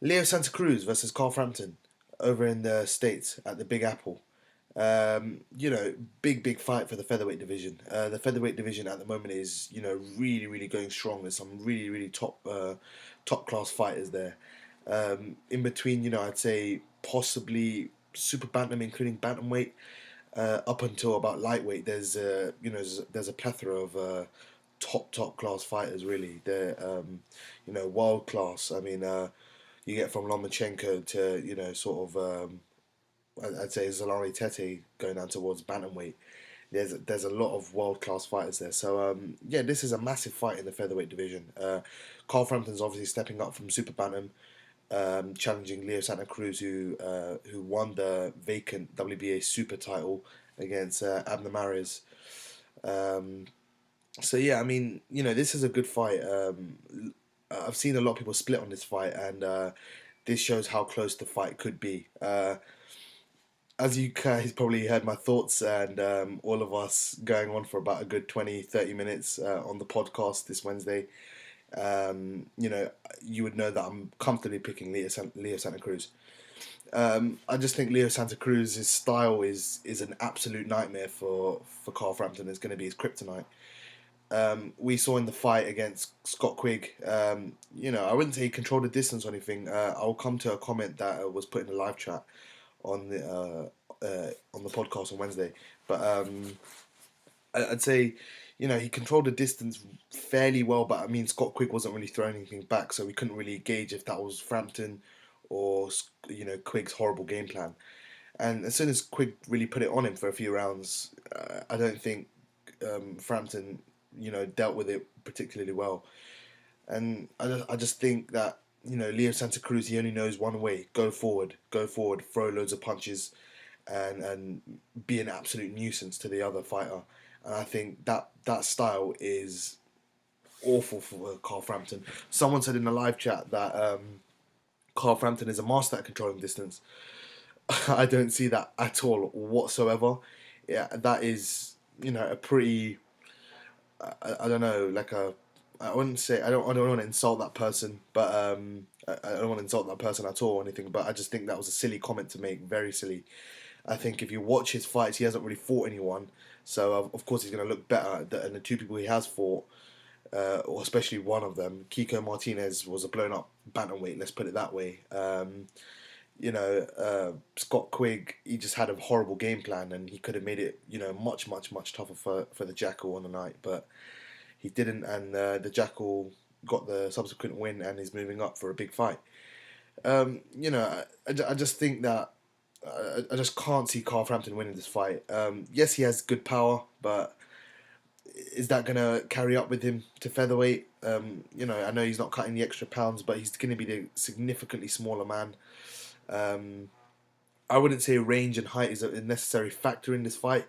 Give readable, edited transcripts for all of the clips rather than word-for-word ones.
Leo Santa Cruz versus Carl Frampton over in the States at the Big Apple. Big fight for the featherweight division. The featherweight division at the moment is, really going strong. There's some really top class fighters there. In between, I'd say possibly super bantam, including bantamweight, up until about lightweight. There's a plethora of top class fighters. Really, they're world class. I mean, you get from Lomachenko to I'd say Zolani Tete going down towards bantamweight. There's a lot of world class fighters there. So this is a massive fight in the featherweight division. Carl Frampton's obviously stepping up from super bantam, challenging Leo Santa Cruz, who won the vacant WBA super title against Abner Mares. Um, I mean, this is a good fight. I've seen a lot of people split on this fight, and this shows how close the fight could be. As you guys probably heard my thoughts and all of us going on for about a good 20-30 minutes on the podcast this Wednesday, you would know that I'm comfortably picking Leo Santa Cruz. I just think Leo Santa Cruz's style is an absolute nightmare for Carl Frampton. It's going to be his kryptonite. We saw in the fight against Scott Quigg, I wouldn't say he controlled the distance or anything. I'll come to a comment that was put in the live chat on the podcast on Wednesday. But I'd say, he controlled the distance fairly well. But I mean, Scott Quigg wasn't really throwing anything back, so we couldn't really gauge if that was Frampton or Quigg's horrible game plan. And as soon as Quigg really put it on him for a few rounds, I don't think Frampton, dealt with it particularly well. And I just think that Leo Santa Cruz, he only knows one way: go forward, throw loads of punches, and be an absolute nuisance to the other fighter. And I think that style is awful for Carl Frampton. Someone said in the live chat that Carl Frampton is a master at controlling distance. I don't see that at all whatsoever. Yeah, that is a pretty I don't know, like a I wouldn't say I don't want to insult that person, but I don't want to insult that person at all or anything. But I just think that was a silly comment to make, very silly. I think if you watch his fights, he hasn't really fought anyone, so of course he's going to look better than the two people he has fought, or especially one of them. Kiko Martinez was a blown up bantamweight. Let's put it that way. Scott Quigg, he just had a horrible game plan, and he could have made it, much tougher for the Jackal on the night, but he didn't, and the Jackal got the subsequent win and is moving up for a big fight. I just think that I just can't see Carl Frampton winning this fight. Yes, he has good power, but is that going to carry up with him to featherweight? I know he's not cutting the extra pounds, but he's going to be the significantly smaller man. I wouldn't say range and height is a necessary factor in this fight,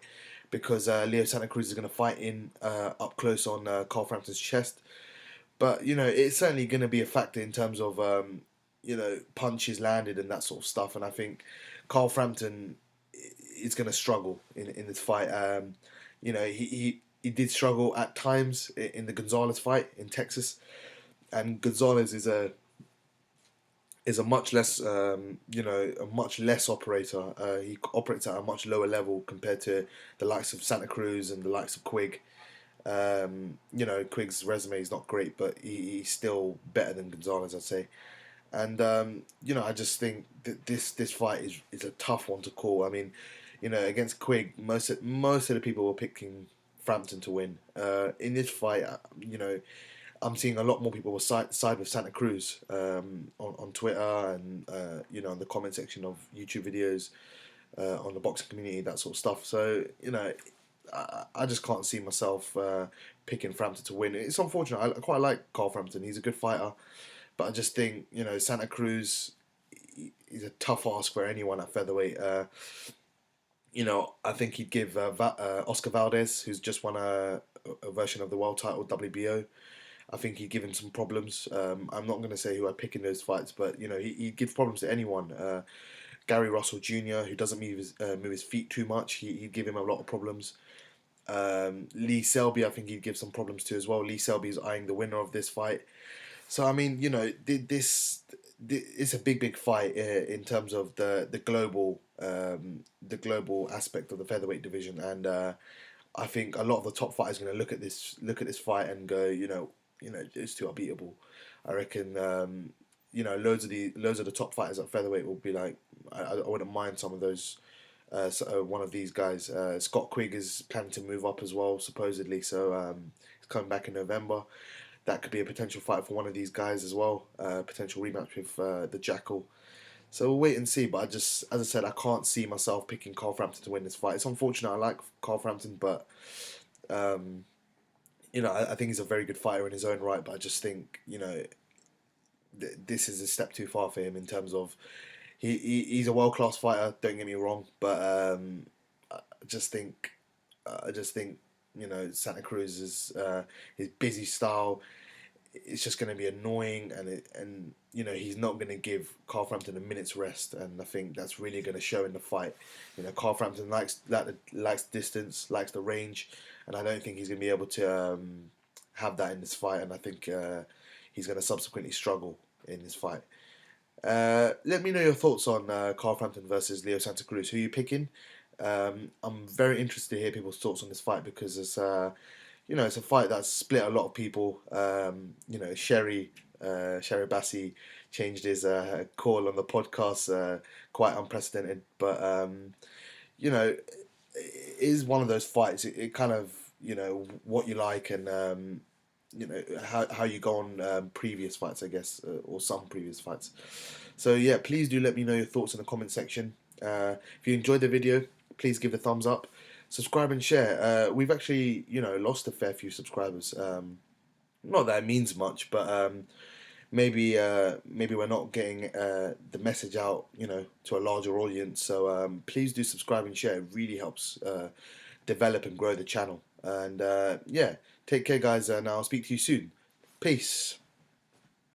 because Leo Santa Cruz is going to fight in up close on Carl Frampton's chest. But it's certainly going to be a factor in terms of punches landed and that sort of stuff. And I think Carl Frampton is going to struggle in this fight. He did struggle at times in the Gonzalez fight in Texas, and Gonzalez is a much less operator. He operates at a much lower level compared to the likes of Santa Cruz and the likes of Quigg. Quigg's resume is not great, but he's still better than Gonzalez, I'd say. And I just think that this fight is a tough one to call. I mean, against Quigg, most of the people were picking Frampton to win. In this fight, I'm seeing a lot more people will side with Santa Cruz on Twitter and in the comment section of YouTube videos, on the boxing community, that sort of stuff. So I just can't see myself picking Frampton to win. It's unfortunate. I quite like Carl Frampton. He's a good fighter, but I just think Santa Cruz is a tough ask for anyone at featherweight. I think he'd give Oscar Valdez, who's just won a version of the world title, WBO. I think he'd give him some problems. I'm not going to say who I pick in those fights, but he'd give problems to anyone. Gary Russell Jr., who doesn't move his feet too much, he'd give him a lot of problems. Lee Selby, I think he'd give some problems to as well. Lee Selby is eyeing the winner of this fight. So I mean, it's a big fight in terms of the global aspect of the featherweight division, and I think a lot of the top fighters are going to look at this fight and go, it's too unbeatable. I reckon, loads of the top fighters at featherweight will be like, I wouldn't mind some of those. One of these guys, Scott Quigg, is planning to move up as well, supposedly. So he's coming back in November. That could be a potential fight for one of these guys as well. Potential rematch with the Jackal. So we'll wait and see. But as I said, I can't see myself picking Carl Frampton to win this fight. It's unfortunate. I like Carl Frampton, but um, I think he's a very good fighter in his own right. But I just think, this is a step too far for him in terms of he's a world class fighter. Don't get me wrong, but I just think Santa Cruz is his busy style. It's just going to be annoying, and he's not going to give Carl Frampton a minute's rest, and I think that's really going to show in the fight. Carl Frampton likes distance, likes the range, and I don't think he's going to be able to have that in this fight, and I think he's going to subsequently struggle in this fight. Let me know your thoughts on Carl Frampton versus Leo Santa Cruz. Who are you picking? I'm very interested to hear people's thoughts on this fight because it's a fight that's split a lot of people. Sherry Bassi changed his call on the podcast, quite unprecedented. But it is one of those fights. It kind of what you like and how you go on previous fights, I guess, or some previous fights. So yeah, please do let me know your thoughts in the comment section. If you enjoyed the video, please give it a thumbs up, subscribe and share. We've actually lost a fair few subscribers. Not that it means much, but maybe we're not getting the message out to a larger audience. So please do subscribe and share. It really helps develop and grow the channel. And yeah, take care guys, and I'll speak to you soon. Peace.